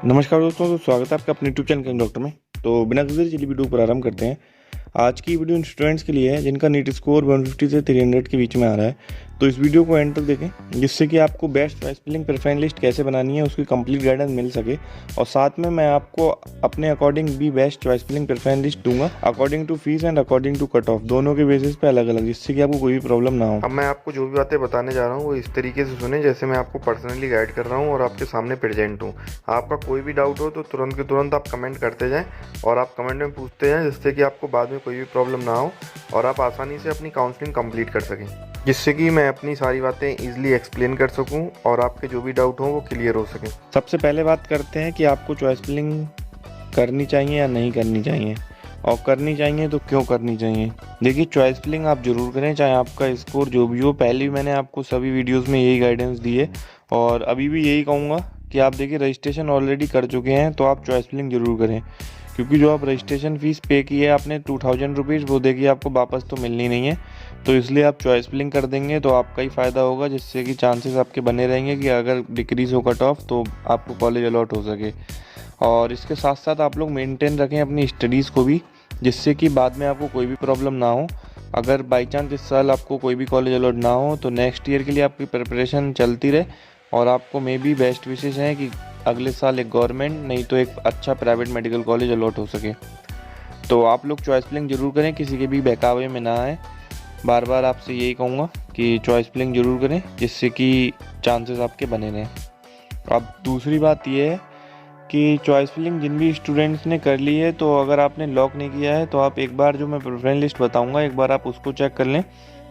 नमस्कार दोस्तों, तो स्वागत है आपका अपने यूट्यूब चैनल किंग डॉक्टर में। तो बिना किसी चलिए वीडियो को प्रारंभ करते हैं। आज की वीडियो उन स्टूडेंट्स के लिए है जिनका नीट स्कोर 150 से 300 के बीच में आ रहा है। तो इस वीडियो को एंड तक देखें, जिससे कि आपको best choice filling preference list कैसे बनानी है उसकी कंप्लीट गाइडेंस मिल सके। और साथ में मैं आपको अपने अकॉर्डिंग भी best choice filling preference list दूंगा, according to fees and according to cut off, दोनों के बेसिस पे अलग अलग, जिससे कि आपको कोई भी प्रॉब्लम ना हो। अब मैं आपको जो भी बातें बताने जा रहा हूँ वो इस तरीके से सुने जैसे मैं आपको पर्सनली गाइड कर रहा हूँ और आपके सामने प्रेजेंट हूँ। आपका कोई भी डाउट हो तो तुरंत के तुरंत आप कमेंट करते जाएं और आप कमेंट में पूछते जाएं, जिससे कि आपको बाद में कोई भी प्रॉब्लम ना हो और आप आसानी से अपनी काउंसलिंग कंप्लीट कर सकें, जिससे कि मैं अपनी सारी बातें ईजिली एक्सप्लेन कर सकूँ और आपके जो भी डाउट हो वो क्लियर हो सकें। सबसे पहले बात करते हैं कि आपको चॉइस फिलिंग करनी चाहिए या नहीं करनी चाहिए, और करनी चाहिए तो क्यों करनी चाहिए। देखिए, चॉइस फिलिंग आप जरूर करें, चाहे आपका स्कोर जो भी हो। पहले भी मैंने आपको सभी वीडियोस में यही गाइडेंस दी है और अभी भी यही कहूँगा कि आप देखिए रजिस्ट्रेशन ऑलरेडी कर चुके हैं तो आप चॉइस फिलिंग जरूर करें, क्योंकि जो आप रजिस्ट्रेशन फ़ीस पे की है आपने 2000 रुपीज़, वो देखिए आपको वापस तो मिलनी नहीं है। तो इसलिए आप चॉइस फिलिंग कर देंगे तो आपका ही फ़ायदा होगा, जिससे कि चांसेस आपके बने रहेंगे कि अगर डिक्रीज़ हो कट ऑफ तो आपको कॉलेज अलॉट हो सके। और इसके साथ साथ आप लोग मेंटेन रखें अपनी स्टडीज़ को भी, जिससे कि बाद में आपको कोई भी प्रॉब्लम ना हो। अगर बाई चांस इस साल आपको कोई भी कॉलेज अलॉट ना हो तो नेक्स्ट ईयर के लिए आपकी प्रिपरेशन चलती रहे और आपको मे बी बेस्ट विशेष हैं कि अगले साल एक गवर्नमेंट नहीं तो एक अच्छा प्राइवेट मेडिकल कॉलेज अलॉट हो सके। तो आप लोग चॉइस फिलिंग जरूर करें, किसी के भी बहकावे में ना आए। बार बार आपसे यही कहूँगा कि चॉइस फिलिंग जरूर करें, जिससे कि चांसेस आपके बने रहें। अब दूसरी बात यह है कि चॉइस फिलिंग जिन भी स्टूडेंट्स ने कर ली है, तो अगर आपने लॉक नहीं किया है तो आप एक बार जो मैं प्रेफरेंस लिस्ट बताऊंगा एक बार आप उसको चेक कर लें,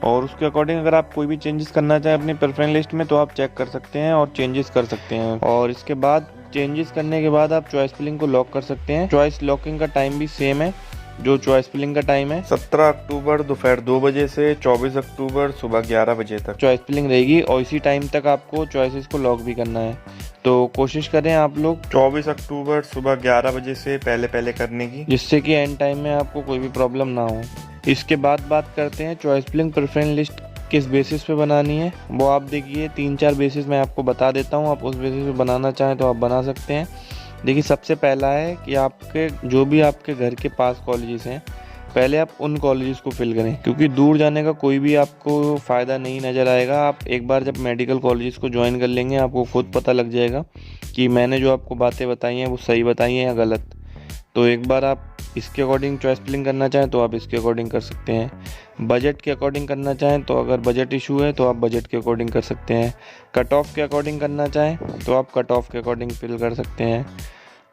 और उसके अकॉर्डिंग अगर आप कोई भी चेंजेस करना चाहें अपनी प्रेफरेंस लिस्ट में तो आप चेक कर सकते हैं और चेंजेस कर सकते हैं। और इसके बाद चेंजेस करने के बाद आप चॉइस फिलिंग को लॉक कर सकते हैं। चॉइस लॉकिंग का टाइम भी सेम है जो चॉइस फिलिंग का टाइम है, 17 अक्टूबर दोपहर 2 बजे से 24 अक्टूबर सुबह 11 बजे तक चॉइस फिलिंग रहेगी और इसी टाइम तक आपको चॉइसेस को लॉक भी करना है। तो कोशिश करें आप लोग 24 अक्टूबर सुबह 11 बजे से पहले पहले करने की, जिससे कि एंड टाइम में आपको कोई भी प्रॉब्लम ना हो। इसके बाद बात करते हैं चॉइस फिलिंग प्रेफरेंस लिस्ट किस बेसिस पे बनानी है। वो आप देखिए 3-4 बेसिस मैं आपको बता देता हूँ, आप उस बेसिस पे बनाना चाहें तो आप बना सकते हैं। देखिए, सबसे पहला है कि आपके जो भी आपके घर के पास कॉलेजेस हैं, पहले आप उन कॉलेजेस को फिल करें, क्योंकि दूर जाने का कोई भी आपको फ़ायदा नहीं नज़र आएगा। आप एक बार जब मेडिकल कॉलेजेस को ज्वाइन कर लेंगे आपको खुद पता लग जाएगा कि मैंने जो आपको बातें बताई हैं वो सही बताई हैं या गलत। तो एक बार आप इसके अकॉर्डिंग चॉइस फिलिंग करना चाहें तो आप इसके अकॉर्डिंग कर सकते हैं। बजट के अकॉर्डिंग करना चाहें तो अगर बजट इशू है तो आप बजट के अकॉर्डिंग कर सकते हैं। कट ऑफ के अकॉर्डिंग करना चाहें तो आप कट ऑफ के अकॉर्डिंग फिल कर सकते हैं।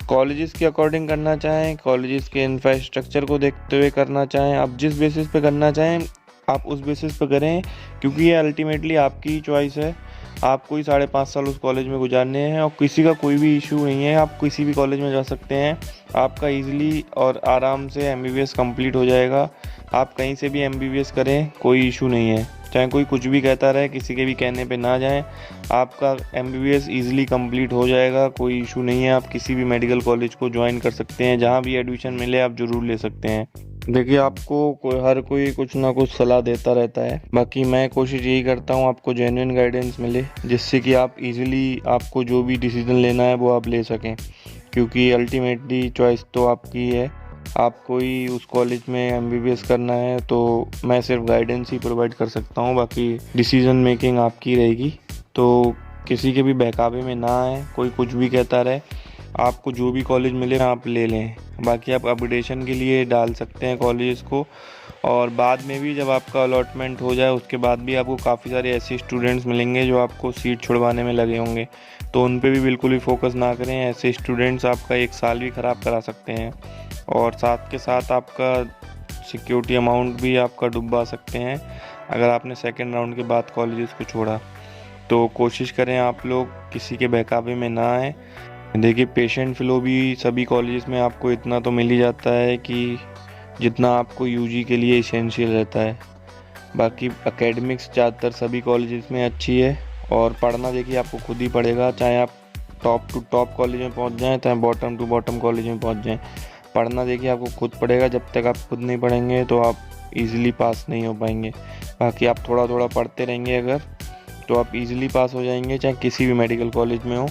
कॉलेजेस के अकॉर्डिंग करना चाहें, कॉलेजेस के इंफ्रास्ट्रक्चर को देखते हुए करना चाहें, आप जिस बेसिस पे करना चाहें आप उस बेसिस पे करें, क्योंकि ये अल्टीमेटली आपकी ही चॉइस है। आपको ही 5.5 साल उस कॉलेज में गुजारने हैं और किसी का कोई भी इशू नहीं है, आप किसी भी कॉलेज में जा सकते हैं। आपका ईजिली और आराम से एमबीबीएस कंप्लीट हो जाएगा। आप कहीं से भी एमबीबीएस करें, कोई इशू नहीं है। चाहे कोई कुछ भी कहता रहे, किसी के भी कहने पे ना जाएं, आपका एमबीबीएस ईजिली कंप्लीट हो जाएगा, कोई इशू नहीं है। आप किसी भी मेडिकल कॉलेज को ज्वाइन कर सकते हैं, जहाँ भी एडमिशन मिले आप ज़रूर ले सकते हैं। देखिए, आपको हर कोई कुछ ना कुछ सलाह देता रहता है, बाकी मैं कोशिश यही करता हूँ आपको जेन्युइन गाइडेंस मिले, जिससे कि आप इजीली आपको जो भी डिसीजन लेना है वो आप ले सकें, क्योंकि अल्टीमेटली चॉइस तो आपकी है। आपको ही उस कॉलेज में एमबीबीएस करना है, तो मैं सिर्फ गाइडेंस ही प्रोवाइड कर सकता हूँ, बाकी डिसीजन मेकिंग आपकी रहेगी। तो किसी के भी बहकावे में ना आए, कोई कुछ भी कहता रहे, आपको जो भी कॉलेज मिले आप ले लें। बाकी आप अपडेशन के लिए डाल सकते हैं कॉलेज को, और बाद में भी जब आपका अलॉटमेंट हो जाए उसके बाद भी आपको काफ़ी सारे ऐसे स्टूडेंट्स मिलेंगे जो आपको सीट छुड़वाने में लगे होंगे, तो उन पे भी बिल्कुल भी फोकस ना करें। ऐसे स्टूडेंट्स आपका 1 साल भी ख़राब करा सकते हैं और साथ के साथ आपका सिक्योरिटी अमाउंट भी आपका डुबा सकते हैं अगर आपने सेकेंड राउंड के बाद कॉलेजेस को छोड़ा। तो कोशिश करें आप लोग किसी के बहकावे में ना आए। देखिए, पेशेंट फ्लो भी सभी कॉलेजेस में आपको इतना तो मिल ही जाता है कि जितना आपको यूजी के लिए इसेंशियल रहता है। बाकी एकेडमिक्स ज़्यादातर सभी कॉलेजेस में अच्छी है, और पढ़ना देखिए आपको खुद ही पड़ेगा, चाहे आप टॉप टू टॉप कॉलेज में पहुंच जाएं चाहे बॉटम टू बॉटम कॉलेज में पहुंच जाएं। पढ़ना देखिए आपको खुद पड़ेगा, जब तक आप खुद नहीं पढ़ेंगे तो आप इजीली पास नहीं हो पाएंगे। बाकी आप थोड़ा थोड़ा पढ़ते रहेंगे अगर, तो आप इजीली पास हो जाएंगे, चाहे किसी भी मेडिकल कॉलेज में हो।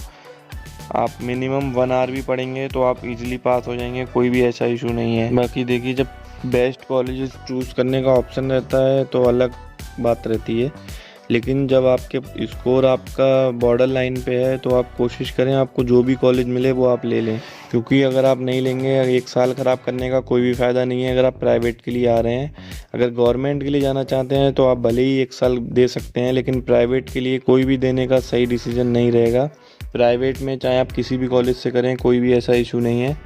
आप मिनिमम 1 आवर भी पढ़ेंगे तो आप इजीली पास हो जाएंगे, कोई भी ऐसा इशू नहीं है। बाकी देखिए, जब बेस्ट कॉलेजेस चूज़ करने का ऑप्शन रहता है तो अलग बात रहती है, लेकिन जब आपके स्कोर आपका बॉर्डर लाइन पे है तो आप कोशिश करें आपको जो भी कॉलेज मिले वो आप ले लें, क्योंकि अगर आप नहीं लेंगे 1 साल ख़राब करने का कोई भी फ़ायदा नहीं है। अगर आप प्राइवेट के लिए आ रहे हैं, अगर गवर्नमेंट के लिए जाना चाहते हैं तो आप भले ही 1 साल दे सकते हैं, लेकिन प्राइवेट के लिए कोई भी देने का सही डिसीजन नहीं रहेगा। प्राइवेट में चाहे आप किसी भी कॉलेज से करें, कोई भी ऐसा इशू नहीं है,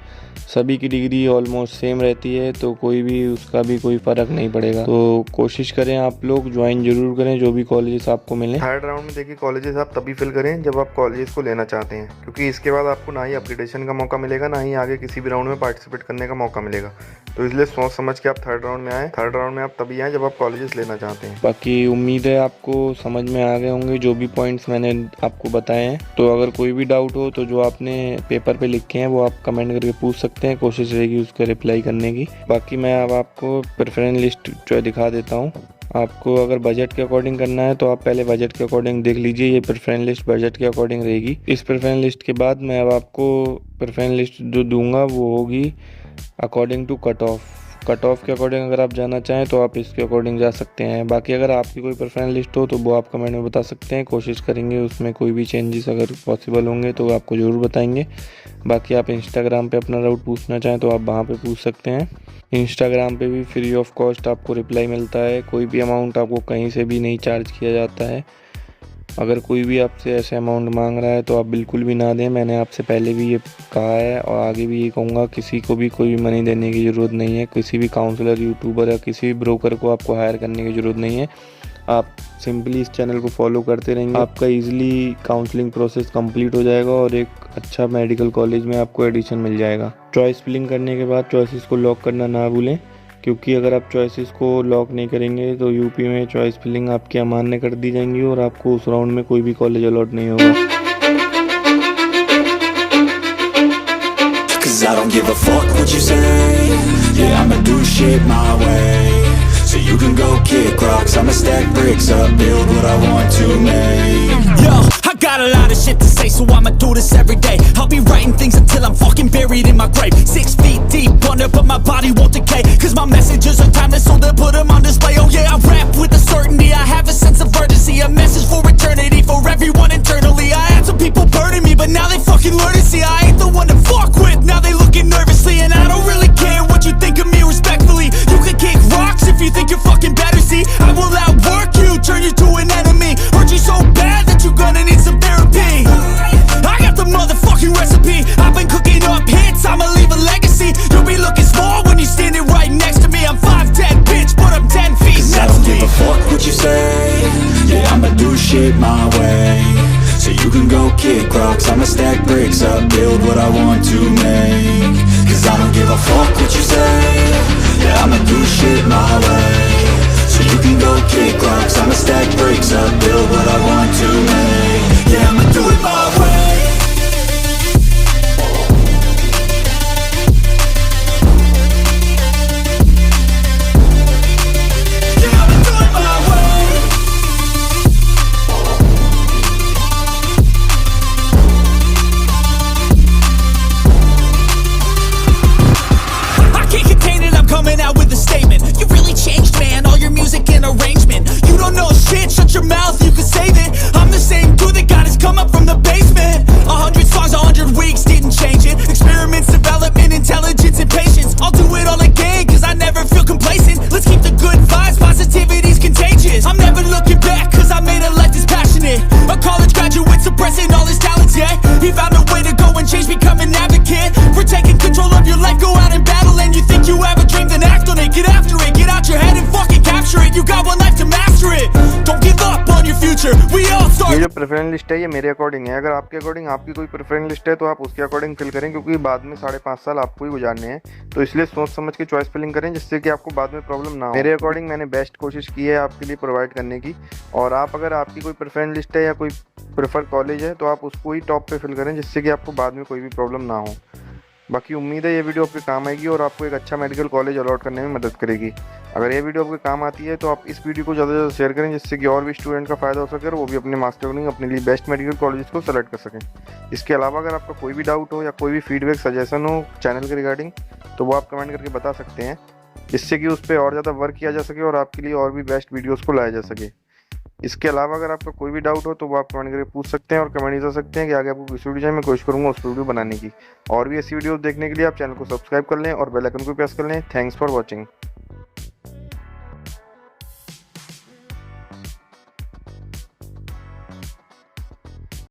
सभी की डिग्री ऑलमोस्ट सेम रहती है, तो कोई भी उसका भी कोई फ़र्क नहीं पड़ेगा। तो कोशिश करें आप लोग ज्वाइन जरूर करें जो भी कॉलेजेस आपको मिलें। थर्ड राउंड में देखिए कॉलेजेस आप तभी फिल करें जब आप कॉलेजेस को लेना चाहते हैं, क्योंकि इसके बाद आपको ना ही अपग्रेडेशन का मौका मिलेगा, ना ही आगे किसी भी राउंड में पार्टिसिपेट करने का मौका मिलेगा। तो इसलिए सोच समझ के आप थर्ड राउंड में आए। थर्ड राउंड में आप तभी आए जब आप कॉलेजेस लेना चाहते हैं। बाकी उम्मीद है आपको समझ में आ गए होंगे जो भी पॉइंट्स मैंने आपको बताए हैं। तो अगर कोई भी डाउट हो तो जो आपने पेपर पे लिखे हैं वो आप कमेंट करके पूछ सकते हैं, कोशिश रहेगी उसका रिप्लाई करने की। बाकी मैं अब आपको प्रेफरेंस लिस्ट जो दिखा देता हूँ। आपको अगर बजट के अकॉर्डिंग करना है तो आप पहले बजट के अकॉर्डिंग देख लीजिए, ये प्रेफरेंस लिस्ट बजट के अकॉर्डिंग रहेगी। इस प्रेफरेंस लिस्ट के बाद मैं अब आपको प्रेफरेंस लिस्ट जो दूंगा वो होगी अकॉर्डिंग टू कट ऑफ के अकॉर्डिंग अगर आप जाना चाहें तो आप इसके अकॉर्डिंग जा सकते हैं। बाकी अगर आपकी कोई प्रेफरेंस लिस्ट हो तो वो आप कमेंट में बता सकते हैं, कोशिश करेंगे उसमें कोई भी चेंजेस अगर पॉसिबल होंगे तो आपको ज़रूर बताएंगे। बाकी आप इंस्टाग्राम पे अपना डाउट पूछना चाहें तो आप वहाँ पे पूछ सकते हैं। इंस्टाग्राम पे भी फ्री ऑफ कॉस्ट आपको रिप्लाई मिलता है, कोई भी अमाउंट आपको कहीं से भी नहीं चार्ज किया जाता है। अगर कोई भी आपसे ऐसे अमाउंट मांग रहा है तो आप बिल्कुल भी ना दें। मैंने आपसे पहले भी ये कहा है और आगे भी ये कहूँगा, किसी को भी कोई मनी देने की ज़रूरत नहीं है। किसी भी काउंसलर, यूट्यूबर या किसी भी ब्रोकर को आपको हायर करने की ज़रूरत नहीं है। आप सिंपली इस चैनल को फॉलो करते रहेंगे, आपका ईजिली काउंसलिंग प्रोसेस कंप्लीट हो जाएगा और एक अच्छा मेडिकल कॉलेज में आपको एडमिशन मिल जाएगा। चॉइस फिलिंग करने के बाद चॉइसेस को लॉक करना ना भूलें, क्योंकि अगर आप चॉइसेस को लॉक नहीं करेंगे तो यूपी में चॉइस फिलिंग आपकी अमान्य कर दी जाएंगी और आपको उस राउंड में कोई भी कॉलेज अलॉट नहीं होगा। I don't give a fuck what you say. Yeah, I'ma do shit my way. So you can go kick rocks, I'ma stack bricks up, build what I want to make. Yo, I got a lot of shit to say, so I'ma do this every day. I'll be writing things until I'm fucking buried in my grave. 6 feet deep under, but my body won't decay. Cause my messages are timeless, so they'll put them on display. Oh yeah, I rap with a certainty, I have a sense of urgency. A message for eternity, for everyone internally. I had some people burning me, but now they fucking learn to see I ain't the one to fuck with, now they looking nervously. And I don't really care what you think of me respectfully. You can kick rocks if you think you're fucking better, see I will outwork you, turn you to an enemy. Hurt you so bad that you're gonna need some therapy. I got the motherfucking recipe, I've been cooking up hits, I'ma leave a legacy. You'll be looking small when you're standing right next to me. I'm 5'10", bitch, but I'm 10 feet next to me. I don't give a fuck what you say. Yeah, I'ma do shit my way. So you can go kick rocks, I'ma stack bricks up, build what I want to make. Cause I don't give a fuck what you say. Yeah, I'ma do shit my way. So you can go kick rocks, I'ma stack bricks up, build what I want to make. Yeah, I'ma do it my way. Coming out with a statement. You really changed, man, all your music and arrangement. You don't know shit, shut your mouth, you can save it. I'm the same dude that got his come up from the basement. 100 songs, 100 weeks, didn't change it. Experiments, development, intelligence, and patience. I'll do it all again, cause I never feel complacent. Let's keep the good vibes, positivity's contagious. I'm never looking back, cause I made a life that's passionate. A college graduate suppressing all his talents, yeah. He found a way to go and change, become an advocate. For taking control of your life, go out and battle. And you think you have a dream, then act on it. Get after it, get out your head and fucking capture it. You got one life to master it. Don't give up on your future, we all start. ये जो preference list है ये मेरे according है। अगर आपके according आपकी कोई प्रेफरेंस लिस्ट है तो आप उसके अकॉर्डिंग फिल करें, क्योंकि बाद में 5.5 साल आपको ही गुजारने हैं। तो इसलिए सोच समझ के चॉइस फिलिंग करें, जिससे कि आपको बाद में प्रॉब्लम ना हो। मेरे अकॉर्डिंग मैंने बेस्ट कोशिश की है आपके लिए प्रोवाइड करने की। और आप अगर आपकी कोई प्रेफरेंस लिस्ट है या कोई प्रेफर कॉलेज है तो आप उसको ही टॉप पे फिल करें, जिससे कि आपको बाद में कोई भी प्रॉब्लम ना हो। बाकी उम्मीद है ये वीडियो आपके काम आएगी और आपको एक अच्छा मेडिकल कॉलेज अलॉट करने में मदद करेगी। अगर ये वीडियो आपके काम आती है तो आप इस वीडियो को ज़्यादा से ज़्यादा शेयर करें, जिससे कि और भी स्टूडेंट का फ़ायदा हो सके और वो भी अपने मार्क्स के अकॉर्डिंग अपने लिए बेस्ट मेडिकल कॉलेज को सेलेक्ट कर सकें। इसके अलावा अगर आपका कोई भी डाउट हो या कोई भी फीडबैक सजेशन हो चैनल के रिगार्डिंग, तो वो आप कमेंट करके बता सकते हैं, जिससे कि उस पर और ज़्यादा वर्क किया जा सके और आपके लिए और भी बेस्ट वीडियोज़ को लाया जा सके। इसके अलावा अगर आपका कोई भी डाउट हो तो वो आप कमेंट करके पूछ सकते हैं और कमेंट कर सकते हैं कि आगे आपको किस वीडियो चाहिए, मैं कोशिश करूँगा उस वीडियो बनाने की। और भी ऐसी वीडियोस देखने के लिए आप चैनल को सब्सक्राइब कर लें और बेल आइकन को प्रेस कर लें। Thanks for watching.